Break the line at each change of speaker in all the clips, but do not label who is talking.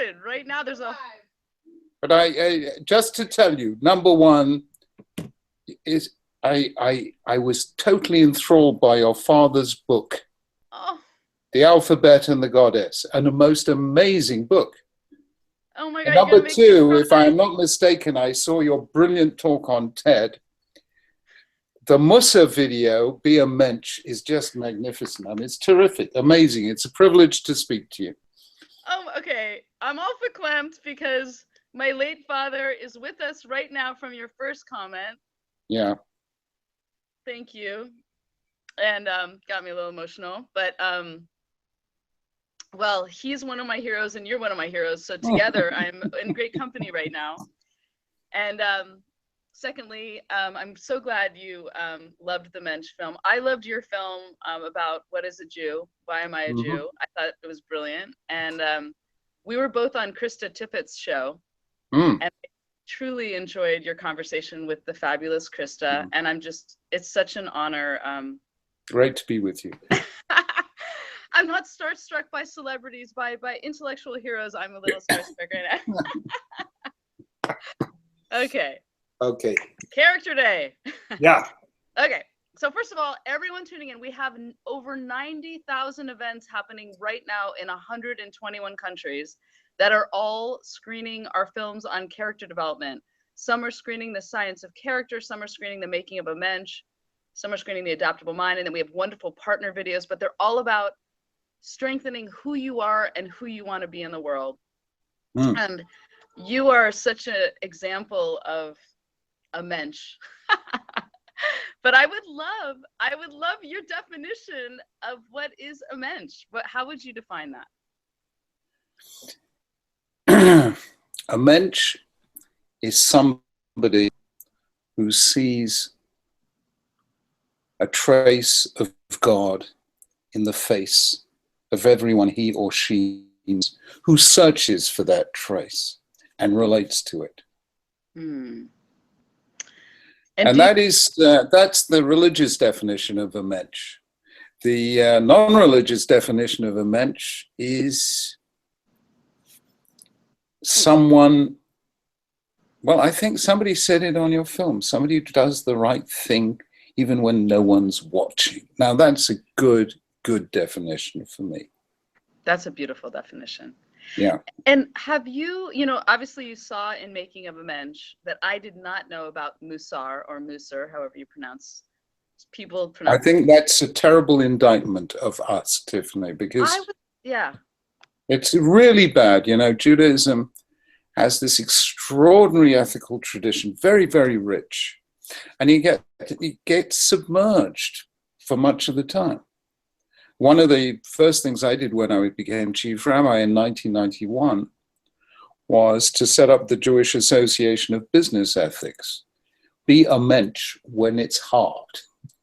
started right now. There's a.
But I just to tell you, number one is I was totally enthralled by your father's book, The Alphabet and the Goddess, and a most amazing book.
Oh my God!
And number two, if I'm not mistaken, I saw your brilliant talk on TED. The Musa video, Be a Mensch, is just magnificent. I mean, it's terrific, amazing. It's a privilege to speak to you.
Okay. I'm all verklempt because my late father is with us right now from your first comment.
Yeah.
Thank you. And got me a little emotional. But, well, he's one of my heroes and you're one of my heroes. So together, I'm in great company right now. And secondly, I'm so glad you loved the Mensch film. I loved your film about what is a Jew? Why am I a Jew? I thought it was brilliant. And we were both on Krista Tippett's show. And I truly enjoyed your conversation with the fabulous Krista. And it's such an honor.
Great to be with you.
I'm not starstruck by celebrities, by intellectual heroes. I'm a little starstruck right now. Okay. Character day.
Yeah.
Okay. So first of all, everyone tuning in, we have over 90,000 events happening right now in 121 countries that are all screening our films on character development. Some are screening the science of character, some are screening the making of a mensch, some are screening the adaptable mind, and then we have wonderful partner videos, but they're all about strengthening who you are and who you want to be in the world. And you are such an example of a mensch. But I would love your definition of what is a mensch. How would you define
that? A mensch is somebody who sees a trace of God in the face of everyone he or she is, who searches for that trace and relates to it. And that's the religious definition of a mensch. The non-religious definition of a mensch is someone, well, I think somebody said it on your film, somebody who does the right thing even when no one's watching. Now that's a good definition for me.
That's a beautiful definition.
Yeah.
And have you, obviously you saw in Making of a Mensch that I did not know about Musar or Musar, however you pronounce.
I think that's a terrible indictment of us, Tiffany, because it's really bad. Judaism has this extraordinary ethical tradition, very, very rich, and you get submerged for much of the time. One of the first things I did when I became chief rabbi in 1991 was to set up the Jewish Association of Business Ethics. Be a mensch when it's hard.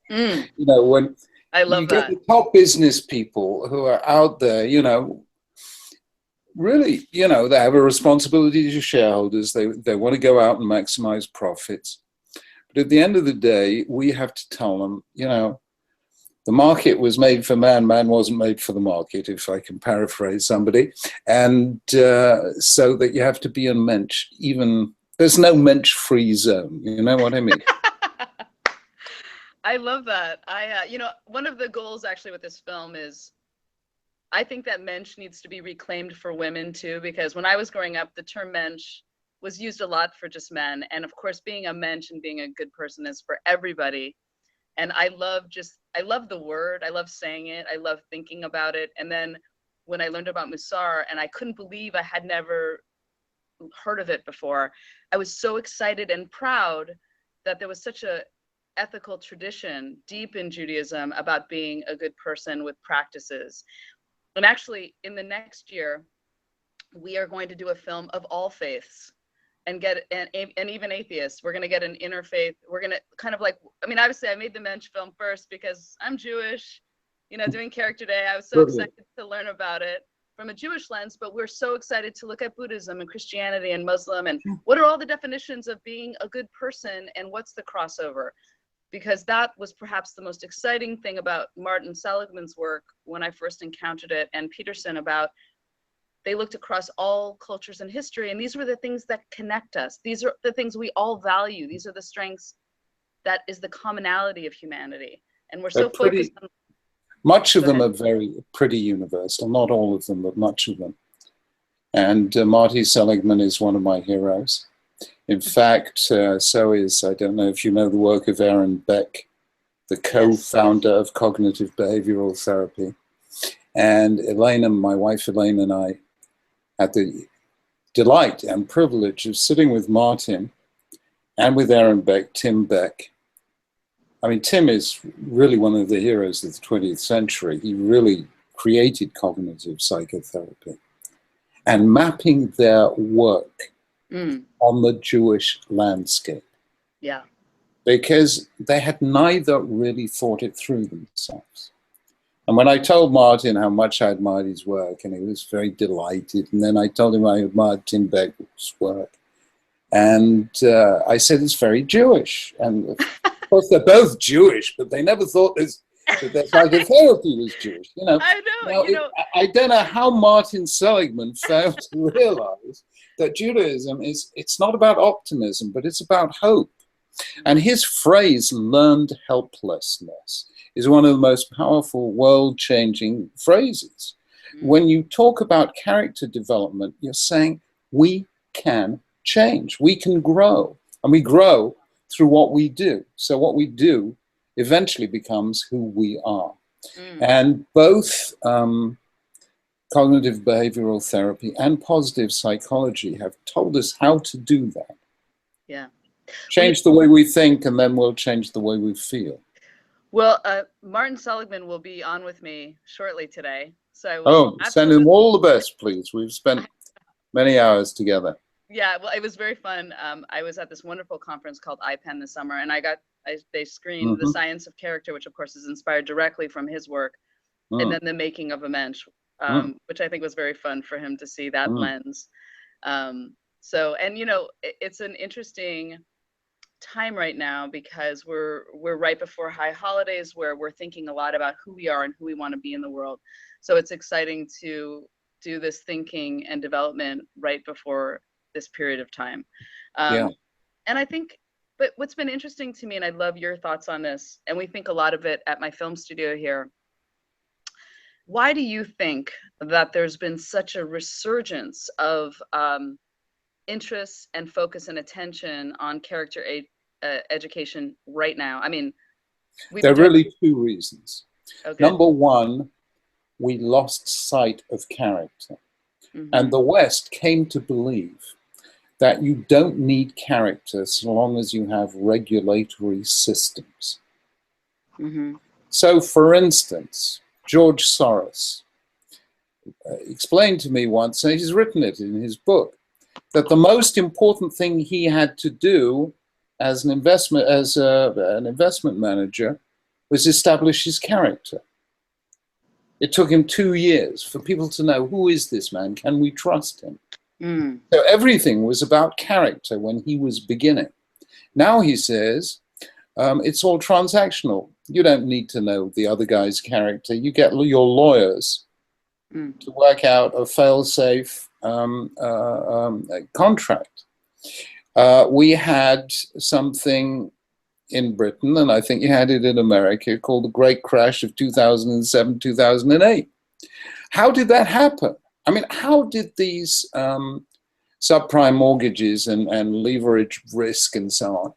When
I love
you get the top business people who are out there, really, they have a responsibility to shareholders. They want to go out and maximize profits. But at the end of the day, we have to tell them, the market was made for man, man wasn't made for the market, if I can paraphrase somebody. And so that you have to be a mensch, there's no mensch-free zone, you know what I mean?
I love that. One of the goals actually with this film is, I think that mensch needs to be reclaimed for women too, because when I was growing up, the term mensch was used a lot for just men. And of course, being a mensch and being a good person is for everybody. And I love the word. I love saying it. I love thinking about it. And then when I learned about Musar, and I couldn't believe I had never heard of it before, I was so excited and proud that there was such a ethical tradition deep in Judaism about being a good person with practices. And actually, in the next year, we are going to do a film of all faiths. And even atheists. We're going to get an interfaith. We're going to kind of obviously I made the mensch film first because I'm Jewish, doing character day. I was so excited to learn about it from a Jewish lens, but we're so excited to look at Buddhism and Christianity and Muslim and what are all the definitions of being a good person and what's the crossover? Because that was perhaps the most exciting thing about Martin Seligman's work when I first encountered it, and Peterson, about they looked across all cultures and history, and these were the things that connect us. These are the things we all value. These are the strengths that is the commonality of humanity. And we're so focused on...
Much of them are pretty universal, not all of them, but much of them. And Marty Seligman is one of my heroes. In fact, so is, I don't know if you know the work of Aaron Beck, the co-founder of cognitive behavioral therapy. And Elena, my wife Elaine, and I had the delight and privilege of sitting with Martin and with Aaron Beck, Tim Beck. I mean, Tim is really one of the heroes of the 20th century. He really created cognitive psychotherapy and mapping their work on the Jewish landscape.
Yeah.
Because they had neither really thought it through themselves. And when I told Martin how much I admired his work, and he was very delighted, and then I told him I admired Tim Beck's work, and I said it's very Jewish. And of course they're both Jewish, but they never thought that their psychotherapy was Jewish. You know,
I know.
Now, I don't know how Martin Seligman failed to realize that Judaism it's not about optimism, but it's about hope. And his phrase, learned helplessness, is one of the most powerful world-changing phrases. When you talk about character development, you're saying we can change, we can grow, and we grow through what we do. So what we do eventually becomes who we are. And both cognitive behavioral therapy and positive psychology have told us how to do that.
Yeah.
Change the way we think, and then we'll change the way we feel.
Well, Martin Seligman will be on with me shortly today. So
send him all the best, please. We've spent many hours together.
Yeah, well, it was very fun. I was at this wonderful conference called IPEN this summer, and they screened The Science of Character, which of course is inspired directly from his work, and then The Making of a Mensch, which I think was very fun for him to see that lens. So, and you know, it's an interesting time right now because we're right before high holidays where we're thinking a lot about who we are and who we want to be in the world. So it's exciting to do this thinking and development right before this period of time. And I think, but what's been interesting to me, and I'd love your thoughts on this, and we think a lot of it at my film studio here, why do you think that there's been such a resurgence of interest and focus and attention on character education right now? I mean,
there are really two reasons.
Okay.
Number one, we lost sight of character. And the West came to believe that you don't need character so long as you have regulatory systems. So, for instance, George Soros explained to me once, and he's written it in his book, that the most important thing he had to do as an investment manager was establish his character. It took him 2 years for people to know, who is this man? Can we trust him? So everything was about character when he was beginning. Now he says, it's all transactional. You don't need to know the other guy's character. You get your lawyers to work out a fail-safe contract. We had something in Britain, and I think you had it in America, called the Great Crash of 2007, 2008. How did that happen? I mean, how did these subprime mortgages and leverage risk and so on,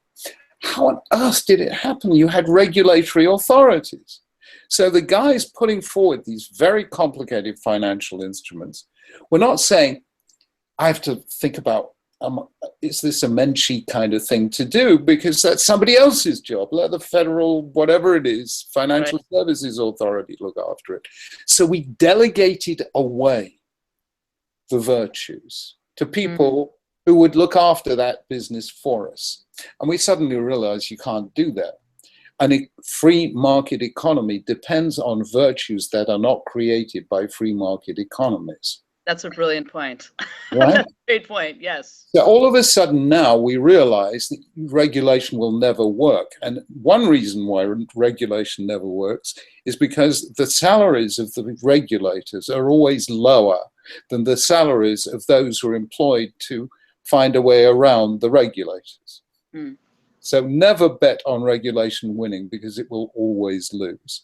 how on earth did it happen? You had regulatory authorities. So the guys putting forward these very complicated financial instruments were not saying, I have to think about, is this a menschy kind of thing to do? Because that's somebody else's job. Let the federal, whatever it is, Financial Services Authority look after it. So we delegated away the virtues to people who would look after that business for us. And we suddenly realized you can't do that. And a free market economy depends on virtues that are not created by free market economies.
That's a brilliant point.
Right?
That's a great point, yes.
So all of a sudden now we realize that regulation will never work. And one reason why regulation never works is because the salaries of the regulators are always lower than the salaries of those who are employed to find a way around the regulators. Mm. So never bet on regulation winning, because it will always lose.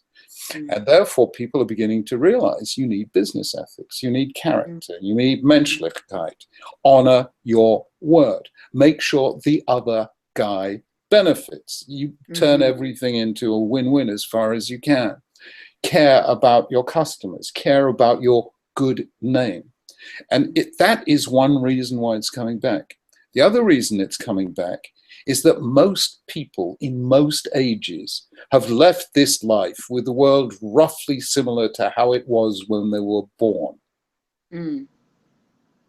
And therefore, people are beginning to realize you need business ethics, you need character, you need Menschlichkeit. Honor your word. Make sure the other guy benefits. You turn everything into a win-win as far as you can. Care about your customers, care about your good name. And that is one reason why it's coming back. The other reason it's coming back is that most people in most ages have left this life with the world roughly similar to how it was when they were born.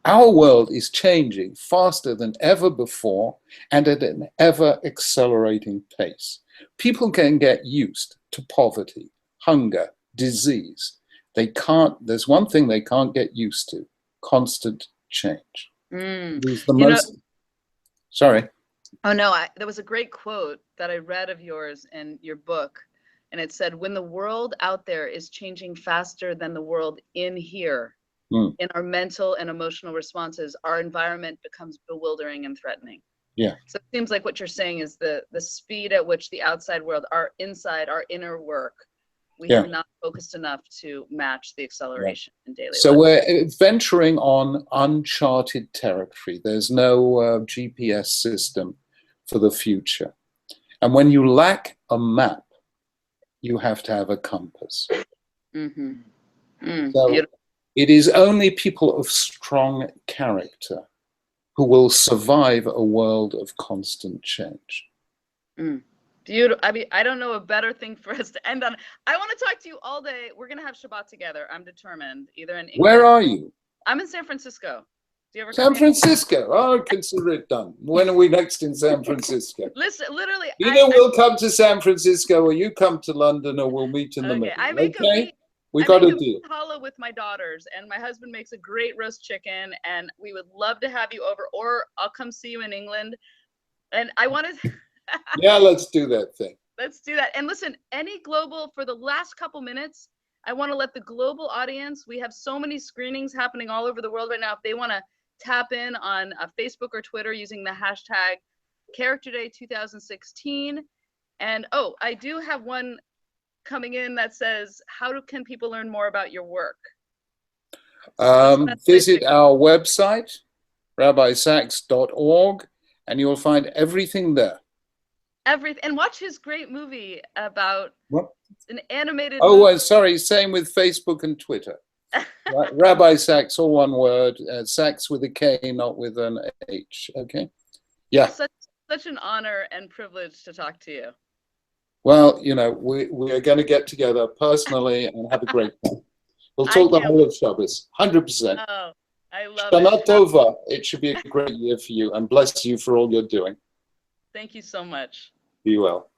Our world is changing faster than ever before and at an ever accelerating pace. People can get used to poverty, hunger, disease. There's one thing they can't get used to: constant change. Sorry.
Oh, no, there was a great quote that I read of yours in your book, and it said, when the world out there is changing faster than the world in here, in our mental and emotional responses, our environment becomes bewildering and threatening.
Yeah.
So it seems like what you're saying is the speed at which the outside world, our inner work, we have not focused enough to match the acceleration in daily life.
So we're venturing on uncharted territory. There's no GPS system for the future. And when you lack a map, you have to have a compass. So it is only people of strong character who will survive a world of constant change.
Beautiful. I mean, I don't know a better thing for us to end on. I want to talk to you all day. We're going to have Shabbat together. I'm determined. Either in England.
Where are you?
I'm in San Francisco. Do you ever
San Francisco? Oh, consider it done. When are we next in San Francisco?
Listen, literally.
We'll come to San Francisco, or you come to London, or we'll meet in the middle.
I make
we got a deal.
Challah with my daughters, and my husband makes a great roast chicken, and we would love to have you over, or I'll come see you in England. And I wanted.
Yeah, let's do that thing.
Let's do that. And listen, any global, for the last couple minutes, I want to let the global audience, we have so many screenings happening all over the world right now. If they want to tap in on Facebook or Twitter using the hashtag Character Day 2016. And I do have one coming in that says, can people learn more about your work?
Visit our website, rabbisachs.org, and you'll find everything there.
And watch his great movie about an animated
sorry, same with Facebook and Twitter. Rabbi Sachs, all one word, Sachs with a K, not with an H. Okay. Yeah.
Such an honor and privilege to talk to you.
Well, we are going to get together personally and have a great time. We'll talk the whole of Shabbos, 100%.
Oh, I love
Shana Tova. It should be a great year for you, and bless you for all you're doing.
Thank you so much.
Be well.